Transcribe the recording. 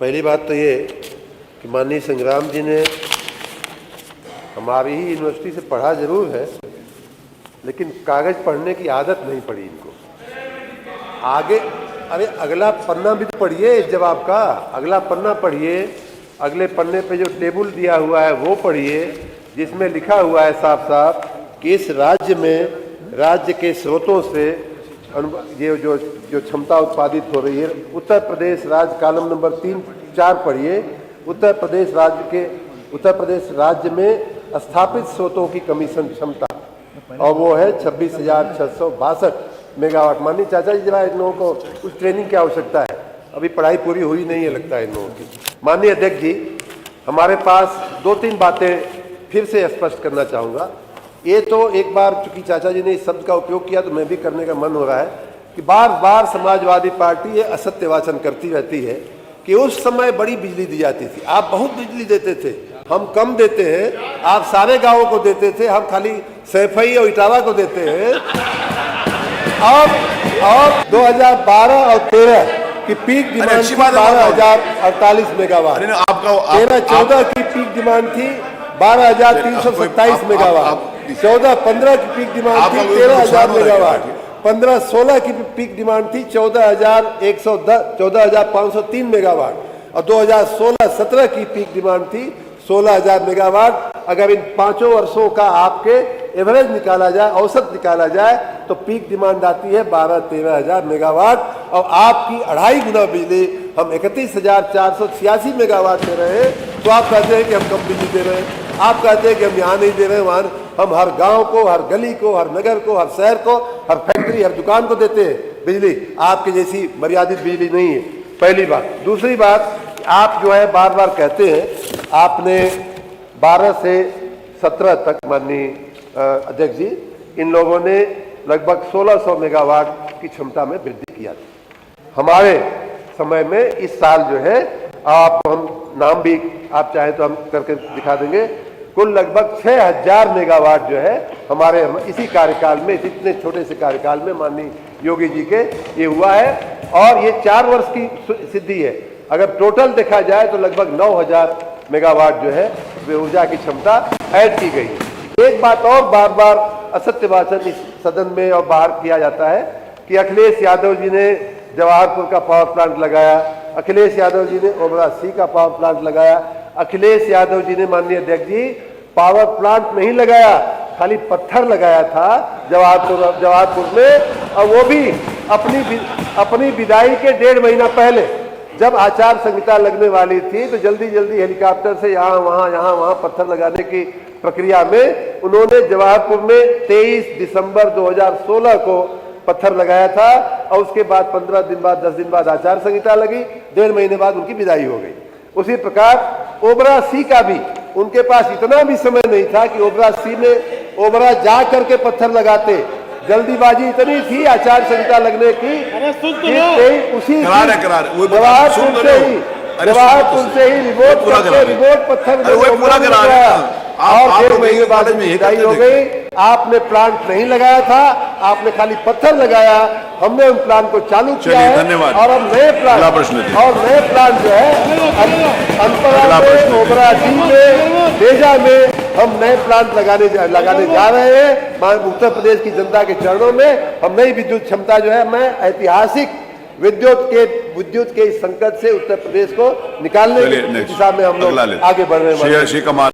पहली बात तो ये कि माननीय संग्राम जी ने हमारी ही यूनिवर्सिटी से पढ़ा जरूर है, लेकिन कागज पढ़ने की आदत नहीं पड़ी इनको। आगे अरे अगला पन्ना भी तो पढ़िए, जवाब का अगला पन्ना पढ़िए। अगले पन्ने पे जो टेबल दिया हुआ है वो पढ़िए, जिसमें लिखा हुआ है साफ साफ कि इस राज्य में राज्य के स्रोतों से ये जो क्षमता उत्पादित हो रही है। उत्तर प्रदेश राज्य कॉलम नंबर 3-4 पढ़िए। उत्तर प्रदेश राज्य में स्थापित स्रोतों की कमीशन क्षमता, और वो है 26,662 मेगावाट। माननीय चाचा जी, जरा इन लोगों को कुछ ट्रेनिंग की आवश्यकता है, अभी पढ़ाई पूरी हुई नहीं है लगता है इन लोगों की। माननीय अध्यक्ष जी, हमारे पास 2-3 बातें फिर से स्पष्ट करना चाहूँगा। ये तो एक बार चूंकि चाचा जी ने इस शब्द का उपयोग किया तो मैं भी करने का मन हो रहा है कि बार बार समाजवादी पार्टी ये असत्य वाचन करती रहती है कि उस समय बड़ी बिजली दी जाती थी, आप बहुत बिजली देते थे, हम कम देते हैं, आप सारे गांवों को देते थे, हम खाली सैफई और इटावा को देते हैं। अब 2012 और 13 की पीक डिमांड 12,048 मेगावाट, 13-14 की पीक डिमांड थी 12,327 मेगावाट, 14-15 की पीक डिमांड थी 13,000 मेगावाट, 15-16 की पीक डिमांड थी 14,503 मेगावाट, और 2016-17 की पीक डिमांड थी 16,000 मेगावाट। अगर इन 5 वर्षों का आपके एवरेज निकाला जाए, औसत निकाला जाए, तो पीक डिमांड आती है 12-13,000 मेगावाट, और आपकी 2.5 गुना बिजली हम 31,486 मेगावाट दे रहे हैं। तो आप कहते हैं कि हम कम बिजली दे रहे हैं, आप कहते हैं कि हम यहाँ नहीं दे रहे हैं, वहाँ हम हर गांव को, हर गली को, हर नगर को, हर शहर को, हर फैक्ट्री, हर दुकान को देते हैं बिजली। आपके जैसी मर्यादित बिजली नहीं है, पहली बात। दूसरी बात, आप जो है बार बार कहते हैं, आपने 12 से 17 तक माननीय अध्यक्ष जी, इन लोगों ने लगभग 1,600 मेगावाट की क्षमता में वृद्धि किया था। हमारे समय में इस साल जो है, आप हम नाम भी आप चाहें तो हम करके दिखा देंगे, कुल लगभग 6,000 मेगावाट जो है हमारे इसी कार्यकाल में, इतने छोटे से कार्यकाल में माननीय योगी जी के ये हुआ है। और ये 4 वर्ष की सिद्धि है। अगर टोटल देखा जाए तो लगभग 9,000 मेगावाट जो है वे ऊर्जा की क्षमता ऐड की गई है। एक बात और बार बार असत्य वाचन इस सदन में और बाहर किया जाता है कि अखिलेश यादव जी ने जवाहरपुर का पावर प्लांट लगाया, अखिलेश यादव जी ने ओबरा सी का पावर प्लांट लगाया। अखिलेश यादव जी ने माननीय अध्यक्ष जी पावर प्लांट नहीं लगाया, खाली पत्थर लगाया था जवाहरपुर में, और वो भी अपनी विदाई के 1.5 महीना पहले, जब आचार संहिता लगने वाली थी तो जल्दी जल्दी हेलीकॉप्टर से यहाँ वहाँ पत्थर लगाने की प्रक्रिया में उन्होंने जवाहरपुर में 23 दिसंबर 2016 को पत्थर लगाया था, और उसके बाद 15 दिन बाद 10 दिन बाद आचार संहिता लगी, 1.5 महीने बाद उनकी विदाई हो गई। उसी प्रकार ओबरा सी का भी उनके पास इतना भी समय नहीं था कि ओबरा सी में ओबरा जा करके पत्थर लगाते, जल्दीबाजी इतनी थी आचार संहिता लगने की, उसी जवाहरपुर से ही रिपोर्ट पत्थर और 1.5 महीने बाद में विदाई हो गई। आपने प्लांट नहीं लगाया था, आपने खाली पत्थर लगाया, हमने उन प्लांट को चालू किया है, और अब नए प्लांट जो है अंतरा में, ओबरा सी में, बेजा में हम नए प्लांट लगाने जा रहे हैं। उत्तर प्रदेश की जनता के चरणों में हम नई विद्युत क्षमता जो है, मैं ऐतिहासिक विद्युत के इस संकट से उत्तर प्रदेश को निकालने की दिशा में हम लोग आगे बढ़ रहे हैं।